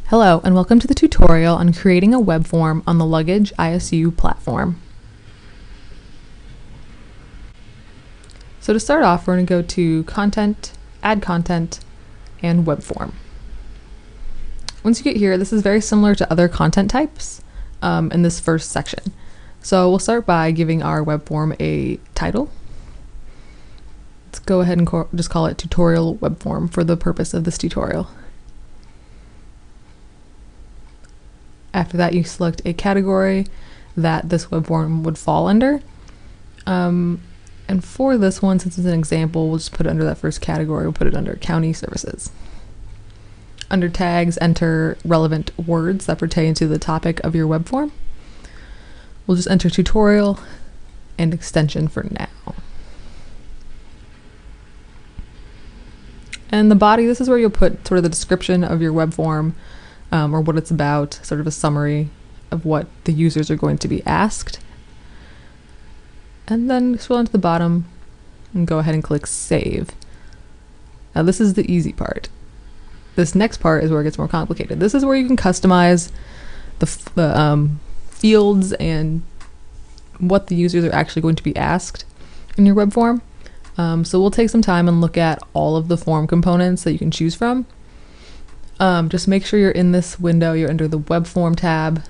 Hello, and welcome to the tutorial on creating a web form on the Luggage ISU platform. So to start off, we're going to go to Content, Add Content, and Web Form. Once you get here, this is very similar to other content types in this first section. So we'll start by giving our web form a title. Let's go ahead and just call it Tutorial Web Form for the purpose of this tutorial. After that, you select a category that this web form would fall under. And for this one, since it's an example, we'll just put it under that first category. We'll put it under County Services. Under tags, enter relevant words that pertain to the topic of your web form. We'll just enter tutorial and extension for now. And the body, this is where you'll put sort of the description of your web form, or what it's about, sort of a summary of what the users are going to be asked. And then scroll down to the bottom and go ahead and click Save. Now this is the easy part. This next part is where it gets more complicated. This is where you can customize the fields and what the users are actually going to be asked in your web form. So we'll take some time and look at all of the form components that you can choose from. Just make sure you're in this window, you're under the Web Form tab,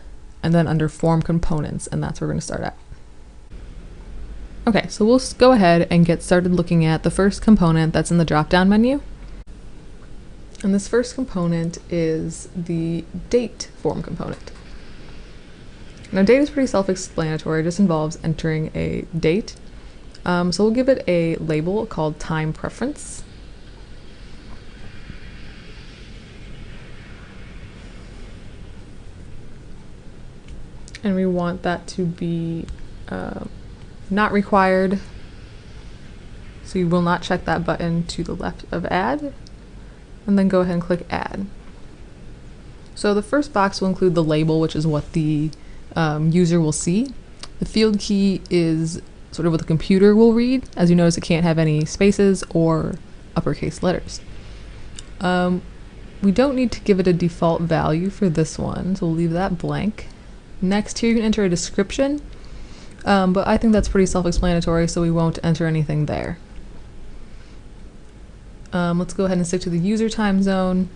and then under Form Components, and that's where we're going to start at. Okay, so we'll go ahead and get started looking at the first component that's in the drop-down menu. And this first component is the Date form component. Now, date is pretty self-explanatory, it just involves entering a date. So we'll give it a label called Time Preference. And we want that to be not required, so you will not check that button to the left of Add, and then go ahead and click Add. So the first box will include the label, which is what the user will see. The field key is sort of what the computer will read. As you notice, it can't have any spaces or uppercase letters. We don't need to give it a default value for this one, so we'll leave that blank. Next, here you can enter a description, but I think that's pretty self-explanatory, so we won't enter anything there. Let's go ahead and stick to the user time zone.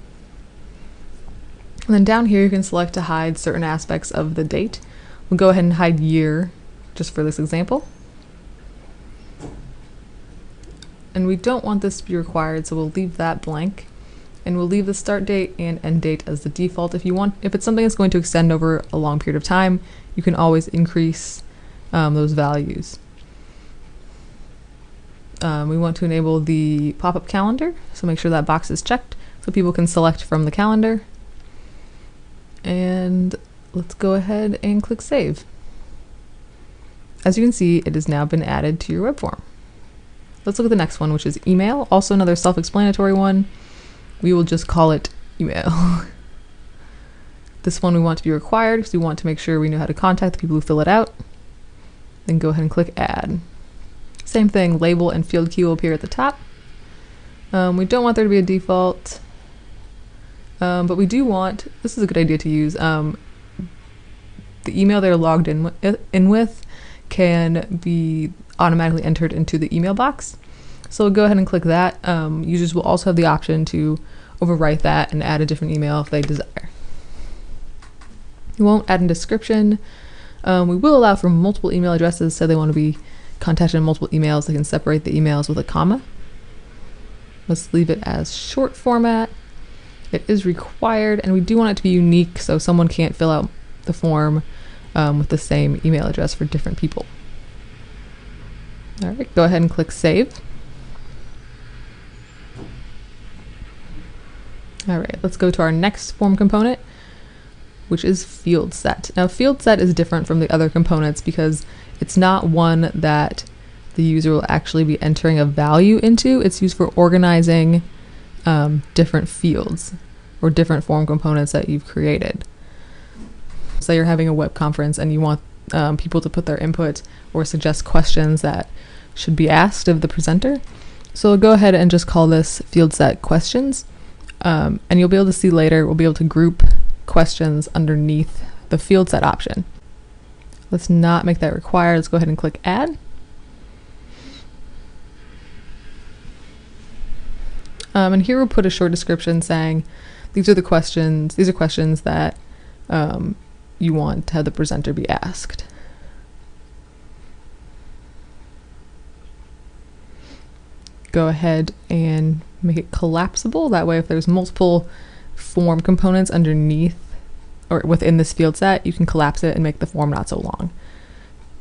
And then down here you can select to hide certain aspects of the date. We'll go ahead and hide year, just for this example. And we don't want this to be required, so we'll leave that blank. And we'll leave the start date and end date as the default. If it's something that's going to extend over a long period of time, you can always increase those values. We want to enable the pop-up calendar, so make sure that box is checked so people can select from the calendar. And let's go ahead and click Save. As you can see, it has now been added to your web form. Let's look at the next one, which is email, also another self-explanatory one. We will just call it email. This one we want to be required because we want to make sure we know how to contact the people who fill it out. Then go ahead and click Add. Same thing, label and field key will appear at the top. We don't want there to be a default, but we do want, this is a good idea to use, the email they're logged in with can be automatically entered into the email box. So we'll go ahead and click that. Users will also have the option to overwrite that and add a different email if they desire. We won't add a description. We will allow for multiple email addresses, so they want to be contacted in multiple emails. They can separate the emails with a comma. Let's leave it as short format. It is required, and we do want it to be unique, so someone can't fill out the form with the same email address for different people. All right, go ahead and click Save. All right, let's go to our next form component, which is field set. Now, field set is different from the other components because it's not one that the user will actually be entering a value into. It's used for organizing different fields or different form components that you've created. Say you're having a web conference and you want people to put their input or suggest questions that should be asked of the presenter. So we'll go ahead and just call this field set questions. And you'll be able to see later, we'll be able to group questions underneath the field set option. Let's not make that required. Let's go ahead and click add. And here we'll put a short description saying these are questions that you want to have the presenter be asked. Go ahead and make it collapsible. That way, if there's multiple form components underneath or within this field set, you can collapse it and make the form not so long.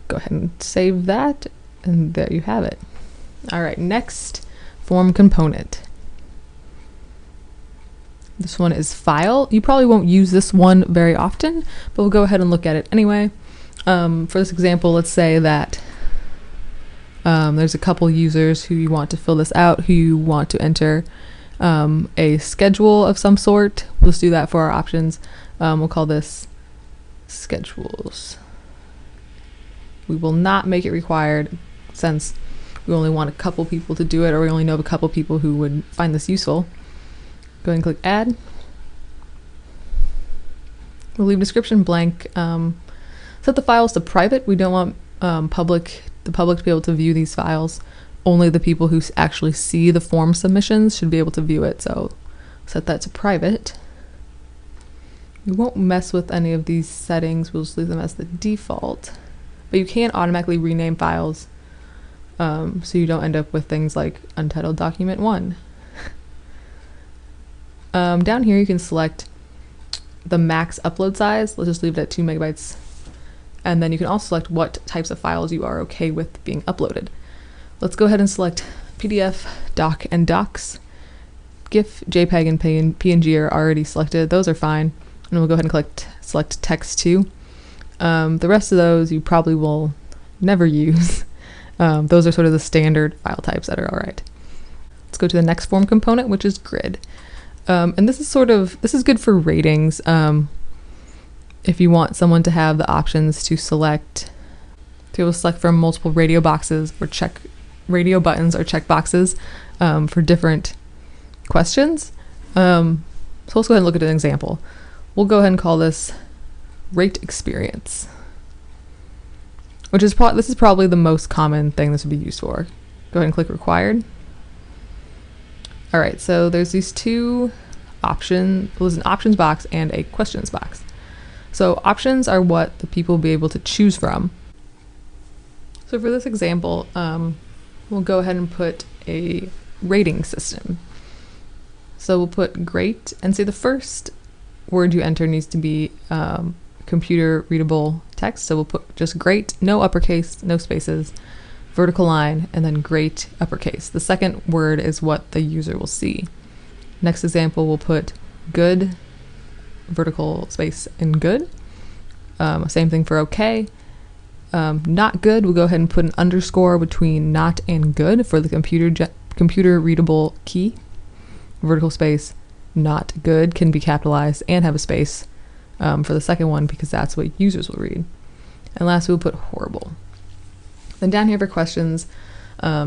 Go ahead and save that, and there you have it. All right, next form component. This one is file. You probably won't use this one very often, but we'll go ahead and look at it anyway. For this example, let's say that there's a couple users who you want to fill this out, who you want to enter a schedule of some sort. We'll just do that for our options. We'll call this schedules. We will not make it required since we only want a couple people to do it, or we only know of a couple people who would find this useful. Go ahead and click add. We'll leave description blank. Set the files to private. We don't want the public to be able to view these files. Only the people who actually see the form submissions should be able to view it. So set that to private. We won't mess with any of these settings. We'll just leave them as the default. But you can automatically rename files so you don't end up with things like untitled document 1. Down here you can select the max upload size. Let's just leave it at 2 megabytes. And then you can also select what types of files you are okay with being uploaded. Let's go ahead and select PDF, doc, and docs. GIF, JPEG, and PNG are already selected. Those are fine. And we'll go ahead and select text too. The rest of those you probably will never use. Those are sort of the standard file types that are all right. Let's go to the next form component, which is grid. And this is good for ratings. If you want someone to have the options to be able to select from multiple radio boxes or radio buttons or check boxes for different questions. So let's go ahead and look at an example. We'll go ahead and call this rate experience, which is this is probably the most common thing this would be used for. Go ahead and click required. All right, so there's these two options. There's an options box and a questions box. So options are what the people will be able to choose from. So for this example, we'll go ahead and put a rating system. So we'll put great, and say the first word you enter needs to be computer readable text. So we'll put just great, no uppercase, no spaces, vertical line, and then great uppercase. The second word is what the user will see. Next example, we'll put good, vertical space, and good. Same thing for okay. Not good, we'll go ahead and put an underscore between not and good for the computer readable key. Vertical space, not good can be capitalized and have a space for the second one because that's what users will read. And lastly, we'll put horrible. Then down here for questions,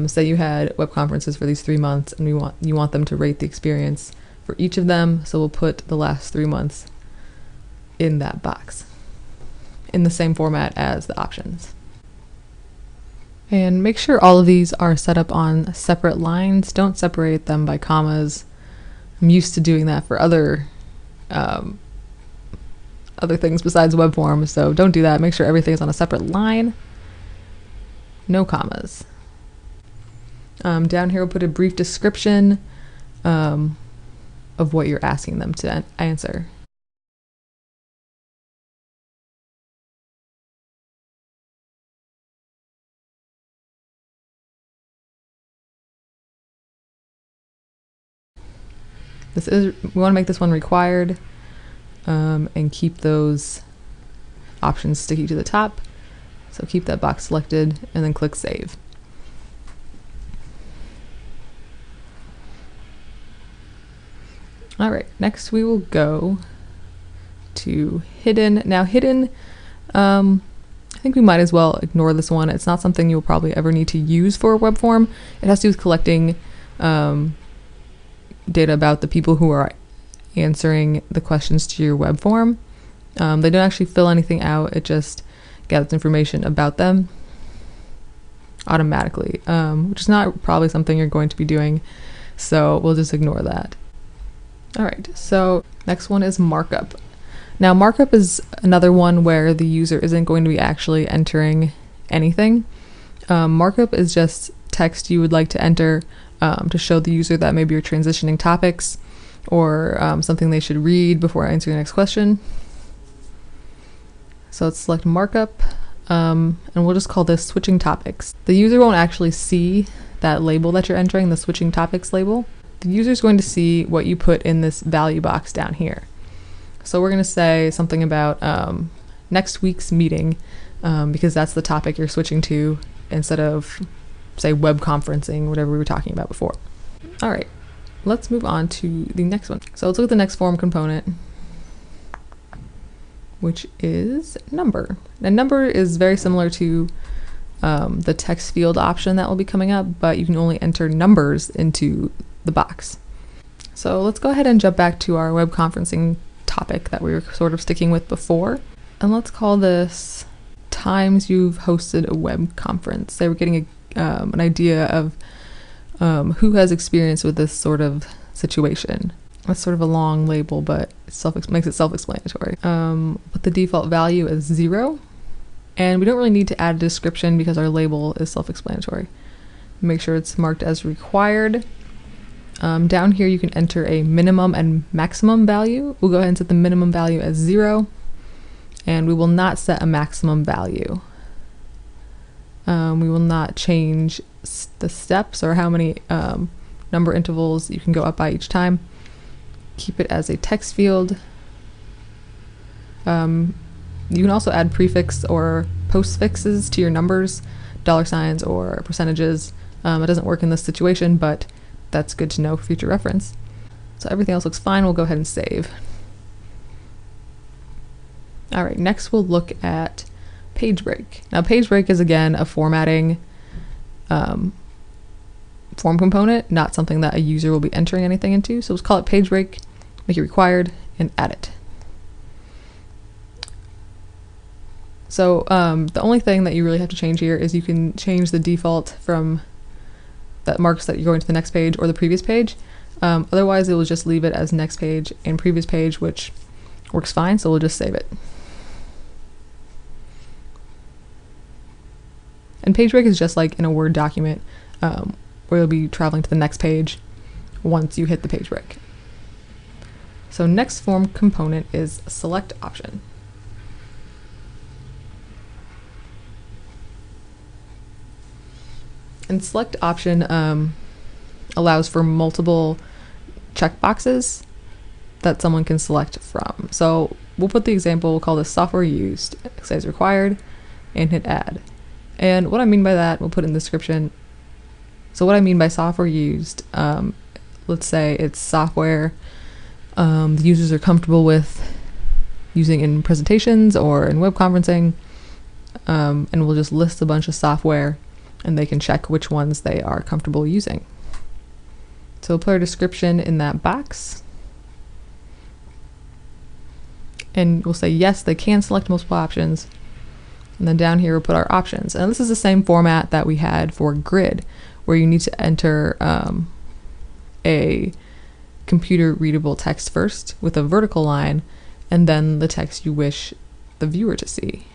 say you had web conferences for these 3 months and you want them to rate the experience for each of them. So we'll put the last 3 months in that box in the same format as the options. And make sure all of these are set up on separate lines. Don't separate them by commas. I'm used to doing that for other things besides web forms, so don't do that. Make sure everything is on a separate line. No commas. Down here we'll put a brief description of what you're asking them to answer. We want to make this one required and keep those options sticky to the top. So keep that box selected and then click save. All right, next we will go to hidden. Now hidden, I think we might as well ignore this one. It's not something you'll probably ever need to use for a web form. It has to do with collecting data about the people who are answering the questions to your web form. They don't actually fill anything out, it just gathers information about them automatically, which is not probably something you're going to be doing, so we'll just ignore that. All right, so next one is markup. Now markup is another one where the user isn't going to be actually entering anything. Markup is just text you would like to enter to show the user that maybe you're transitioning topics or something they should read before answering the next question. So let's select markup, and we'll just call this switching topics. The user won't actually see that label that you're entering, the switching topics label. The user is going to see what you put in this value box down here. So we're going to say something about next week's meeting, because that's the topic you're switching to instead of, say, web conferencing, whatever we were talking about before. All right, let's move on to the next one. So let's look at the next form component, which is number. And number is very similar to the text field option that will be coming up, but you can only enter numbers into the box. So let's go ahead and jump back to our web conferencing topic that we were sort of sticking with before. And let's call this times you've hosted a web conference. They were getting an idea of who has experience with this sort of situation. That's sort of a long label, but it makes it self-explanatory. But the default value is 0. And we don't really need to add a description because our label is self-explanatory. Make sure it's marked as required. Down here you can enter a minimum and maximum value. We'll go ahead and set the minimum value as 0, and we will not set a maximum value. We will not change the steps or how many number intervals you can go up by each time. Keep it as a text field. You can also add prefix or postfixes to your numbers, $signs or percentages. It doesn't work in this situation, but that's good to know for future reference. So everything else looks fine. We'll go ahead and save. All right, next we'll look at page break. Now page break is again a formatting form component, not something that a user will be entering anything into. So let's call it page break, make it required, and add it. So the only thing that you really have to change here is you can change the default from that marks that you're going to the next page or the previous page. Otherwise it will just leave it as next page and previous page, which works fine, so we'll just save it. And page break is just like in a Word document where you'll be traveling to the next page once you hit the page break. So next form component is select option. And select option allows for multiple checkboxes that someone can select from. So we'll put the example, we'll call this software used, says required, and hit add. And what I mean by that, we'll put in the description. So what I mean by software used, let's say it's software the users are comfortable with using in presentations or in web conferencing, and we'll just list a bunch of software and they can check which ones they are comfortable using. So we'll put our description in that box. And we'll say, yes, they can select multiple options. And then down here, we'll put our options. And this is the same format that we had for grid, where you need to enter a computer readable text first with a vertical line, and then the text you wish the viewer to see.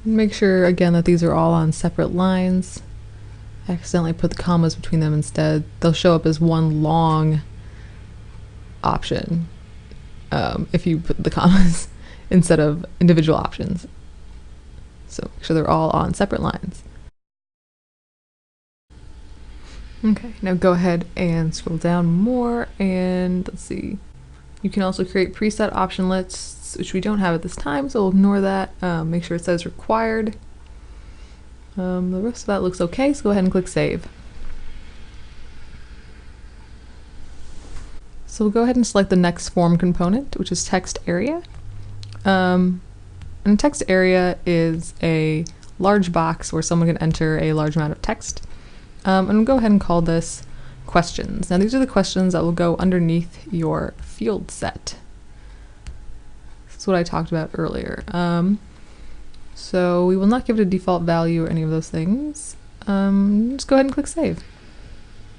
Make sure again that these are all on separate lines. I accidentally put the commas between them instead. They'll show up as one long option if you put the commas instead of individual options. So make sure they're all on separate lines. Okay, now go ahead and scroll down more and let's see. You can also create preset option lists, which we don't have at this time, so we'll ignore that. Make sure it says required. The rest of that looks okay, so go ahead and click save. So we'll go ahead and select the next form component, which is text area. And text area is a large box where someone can enter a large amount of text. And we'll go ahead and call this questions. Now these are the questions that will go underneath your field set. This is what I talked about earlier. So we will not give it a default value or any of those things. Just go ahead and click save.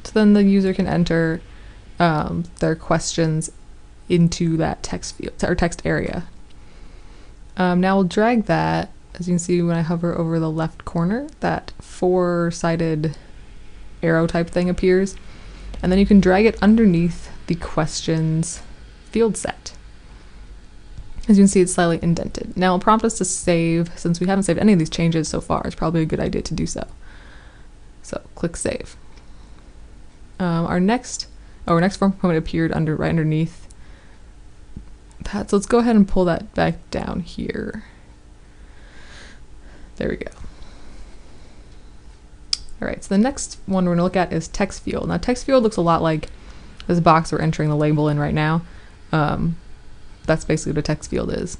So then the user can enter their questions into that text field or text area. Now we'll drag that, as you can see when I hover over the left corner, that four-sided arrow type thing appears, and then you can drag it underneath the questions field set. As you can see, it's slightly indented. Now it'll prompt us to save. Since we haven't saved any of these changes so far, it's probably a good idea to do so. So click save. Our next form component appeared right underneath that. So let's go ahead and pull that back down here. There we go. All right, so the next one we're gonna look at is text field. Now text field looks a lot like this box we're entering the label in right now. That's basically what a text field is.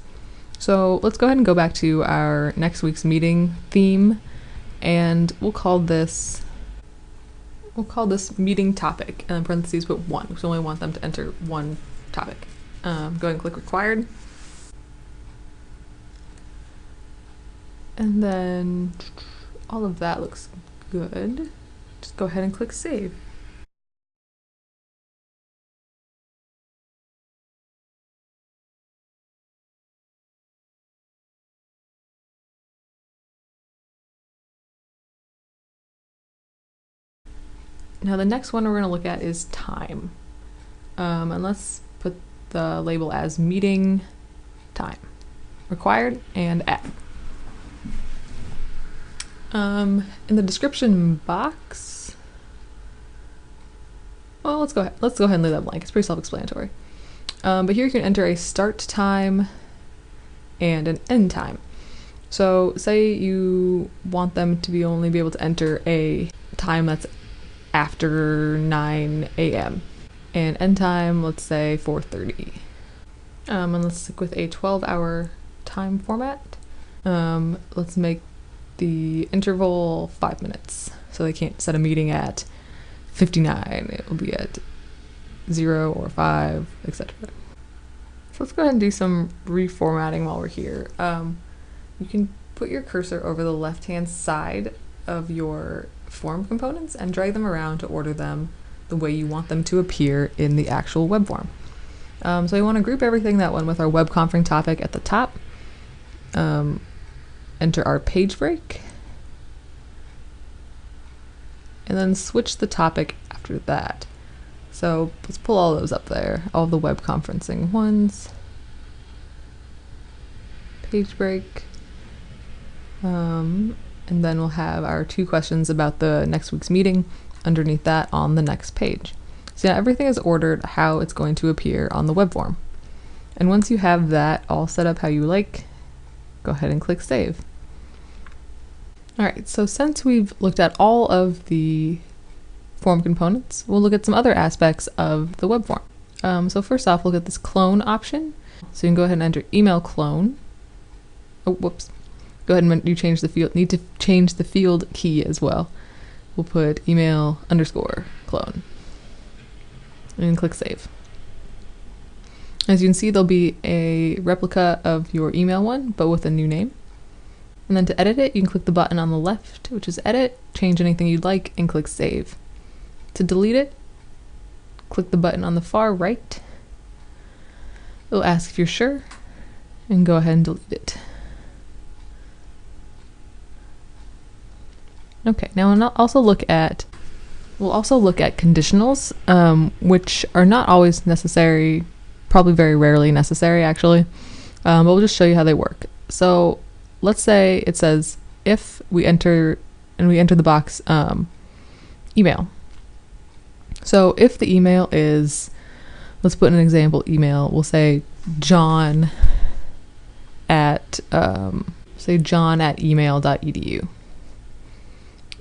So let's go ahead and go back to our next week's meeting theme, and we'll call this meeting topic, and in parentheses put 1, because we only want them to enter one topic. Go ahead and click required. And then all of that looks good. Just go ahead and click save. Now the next one we're going to look at is time. And let's put the label as meeting time. Required and add. In the description box, well, let's go ahead and leave that blank. It's pretty self-explanatory. But here you can enter a start time and an end time. So say you want them to only be able to enter a time that's after 9 a.m. and end time, let's say 4:30. And let's stick with a 12-hour time format. Let's make the interval 5 minutes, so they can't set a meeting at 59. It will be at 0 or 5, etc. So let's go ahead and do some reformatting while we're here. You can put your cursor over the left-hand side of your form components and drag them around to order them the way you want them to appear in the actual web form. So we want to group everything that went with our web conferring topic at the top. Enter our page break, and then switch the topic after that. So let's pull all those up there, all the web conferencing ones. Page break. And then we'll have our 2 questions about the next week's meeting underneath that on the next page. So yeah, everything is ordered how it's going to appear on the web form. And once you have that all set up how you like, go ahead and click save. All right, so since we've looked at all of the form components, we'll look at some other aspects of the web form. So first off, look at this clone option. So you can go ahead and enter email clone. Oh, whoops. Go ahead and change the field. Need to change the field key as well. We'll put email _ clone and click save. As you can see, there'll be a replica of your email one, but with a new name. And then to edit it, you can click the button on the left, which is edit, change anything you'd like, and click save. To delete it, click the button on the far right. It'll ask if you're sure, and go ahead and delete it. Okay, now we'll also look at conditionals, which are not always necessary, probably very rarely necessary actually, but we'll just show you how they work. So let's say it says if we enter the box email. So if the email is, let's put in an example email, we'll say John at email.edu.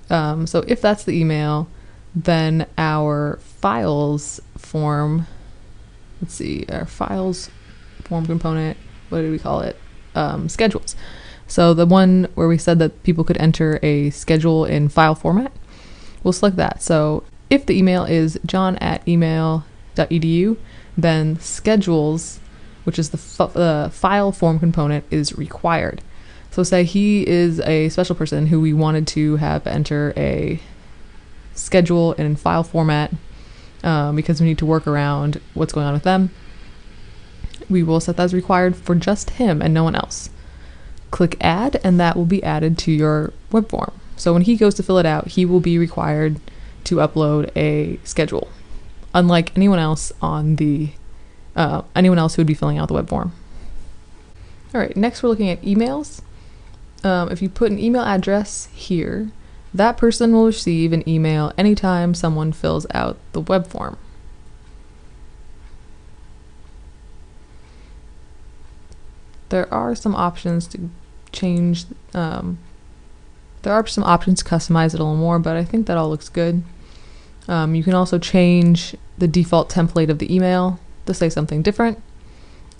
So if that's the email, then our files form let's see, our files form component, what did we call it? Schedules. So the one where we said that people could enter a schedule in file format, we'll select that. So if the email is john@email.edu, then schedules, which is the file form component, is required. So say he is a special person who we wanted to have enter a schedule in file format because we need to work around what's going on with them. We will set that as required for just him and no one else. Click add, and that will be added to your web form. So when he goes to fill it out, he will be required to upload a schedule, unlike anyone else on the anyone else who would be filling out the web form. All right, next we're looking at emails. If you put an email address here, that person will receive an email anytime someone fills out the web form. There are some options to change, there are some options to customize it a little more, but I think that all looks good. You can also change the default template of the email to say something different,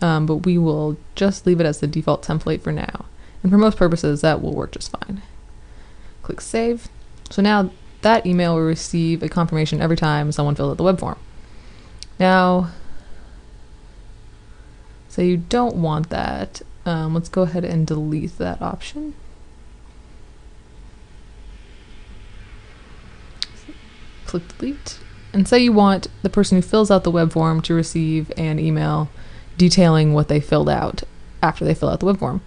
but we will just leave it as the default template for now. And for most purposes, that will work just fine. Click save. So now that email will receive a confirmation every time someone fills out the web form. Now, so you don't want that. Let's go ahead and delete that option. Click delete. And say you want the person who fills out the web form to receive an email detailing what they filled out after they fill out the web form.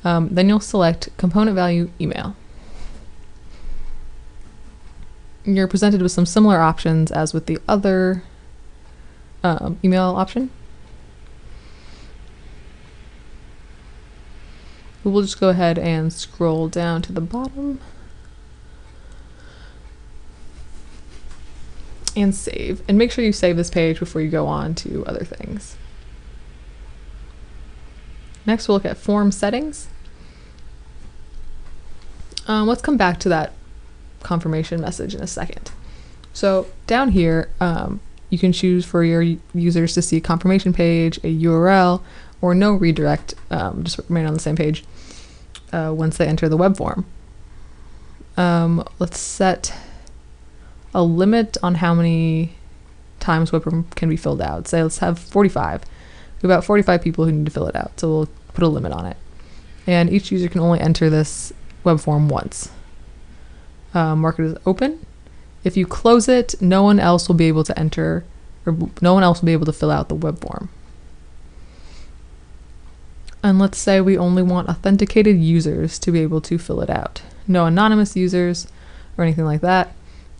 Then you'll select component value email. You're presented with some similar options as with the other email option. We'll just go ahead and scroll down to the bottom and save. And make sure you save this page before you go on to other things. Next, we'll look at form settings. Let's come back to that confirmation message in a second. So down here, you can choose for your users to see a confirmation page, a URL, or no redirect, just remain on the same page once they enter the web form. Let's set a limit on how many times web form can be filled out. Say let's have 45. We have about 45 people who need to fill it out, so we'll put a limit on it. And each user can only enter this web form once. Mark it as open. If you close it, no one else will be able to enter, or no one else will be able to fill out the web form. And let's say we only want authenticated users to be able to fill it out. No anonymous users or anything like that.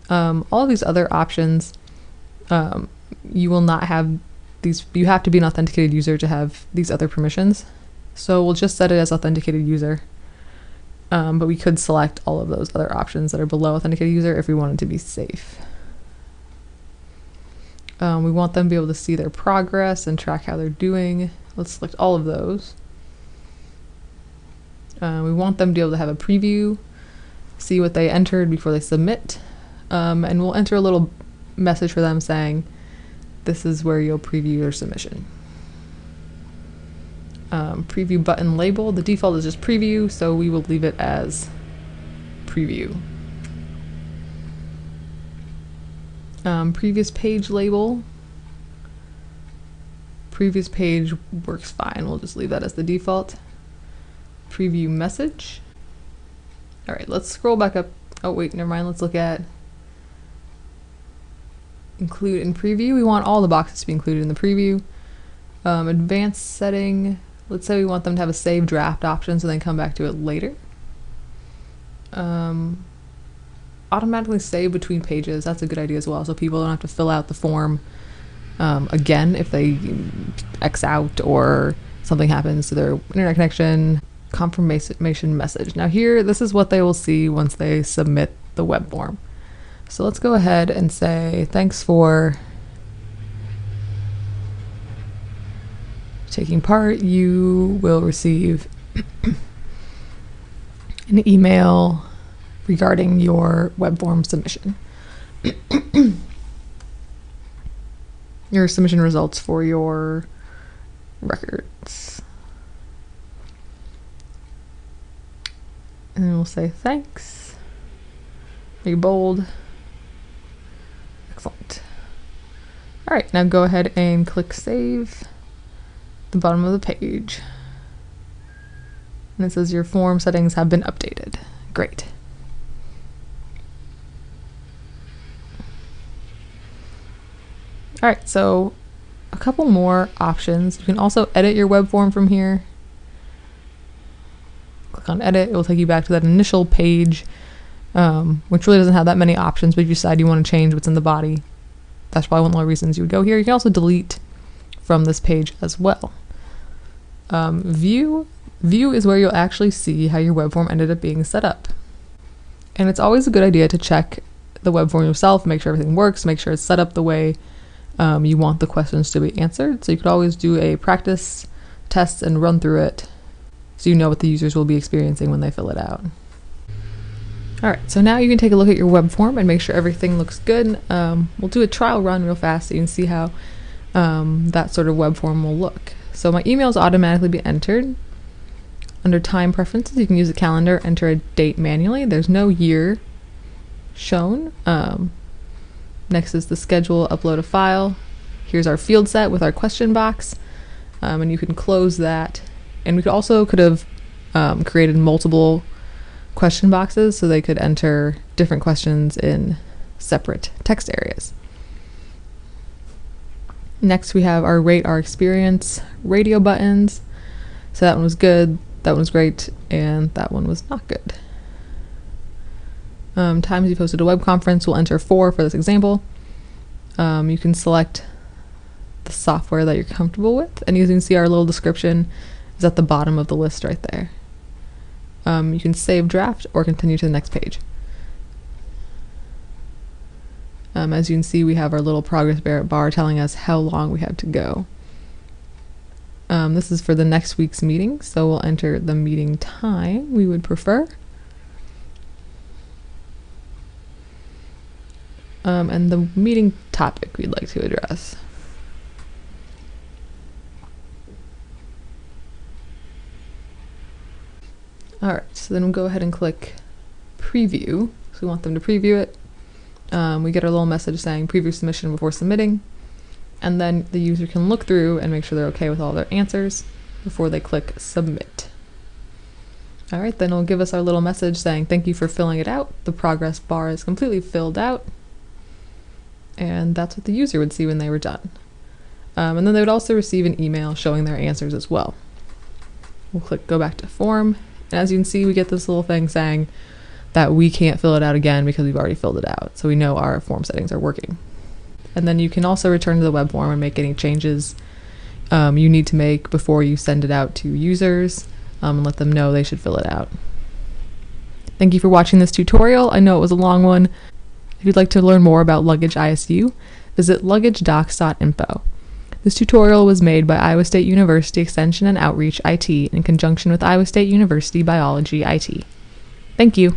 All of these other options, you will not have these. You have to be an authenticated user to have these other permissions. So we'll just set it as authenticated user. But we could select all of those other options that are below authenticated user if we wanted to be safe. We want them to be able to see their progress and track how they're doing. Let's select all of those. We want them to be able to have a preview, see what they entered before they submit, and we'll enter a little message for them saying, this is where you'll preview your submission. Preview button label, the default is just preview, so we will leave it as preview. Previous page label, previous page works fine, we'll just leave that as the default. Preview message. All right, let's scroll back up. Oh wait, never mind, let's look at include in preview. We want all the boxes to be included in the preview. Advanced setting, let's say we want them to have a save draft option so they can come back to it later. Automatically save between pages, that's a good idea as well, so people don't have to fill out the form again if they X out or something happens to their internet connection. Confirmation message. Now here, this is what they will see once they submit the web form. So let's go ahead and say, thanks for taking part. You will receive an email regarding your web form submission. your submission results for your records. And then we'll say thanks. Make bold. Excellent. All right, now go ahead and click save at the bottom of the page. And it says your form settings have been updated. Great. All right, so a couple more options. You can also edit your web form from here. Click on edit, it will take you back to that initial page, which really doesn't have that many options, but if you decide you want to change what's in the body, that's probably one of the reasons you would go here. You can also delete from this page as well. View is where you'll actually see how your web form ended up being set up. And it's always a good idea to check the web form yourself, make sure everything works, make sure it's set up the way you want the questions to be answered. So you could always do a practice test and run through it so you know what the users will be experiencing when they fill it out. All right, so now you can take a look at your web form and make sure everything looks good. We'll do a trial run real fast so you can see how that sort of web form will look. So my emails automatically be entered. Under time preferences, you can use a calendar, enter a date manually. There's no year shown. Next is the schedule, upload a file. Here's our field set with our question box. And you can close that. And we could have created multiple question boxes so they could enter different questions in separate text areas. Next we have our rate our experience radio buttons. So that one was good, that one was great, and that one was not good. Times you hosted a web conference, we'll enter 4 for this example. You can select the software that you're comfortable with, and you can see our little description is at the bottom of the list right there. You can save draft or continue to the next page. As you can see, we have our little progress bar telling us how long we have to go. This is for the next week's meeting, so we'll enter the meeting time we would prefer. And the meeting topic we'd like to address. All right, so then we'll go ahead and click preview. So we want them to preview it. We get our little message saying preview submission before submitting. And then the user can look through and make sure they're okay with all their answers before they click submit. All right, then it'll give us our little message saying thank you for filling it out. The progress bar is completely filled out. And that's what the user would see when they were done. And then they would also receive an email showing their answers as well. We'll click go back to form. And as you can see, we get this little thing saying that we can't fill it out again because we've already filled it out. So we know our form settings are working. And then you can also return to the web form and make any changes you need to make before you send it out to users and let them know they should fill it out. Thank you for watching this tutorial. I know it was a long one. If you'd like to learn more about Luggage ISU, visit luggagedocs.info. This tutorial was made by Iowa State University Extension and Outreach IT in conjunction with Iowa State University Biology IT. Thank you.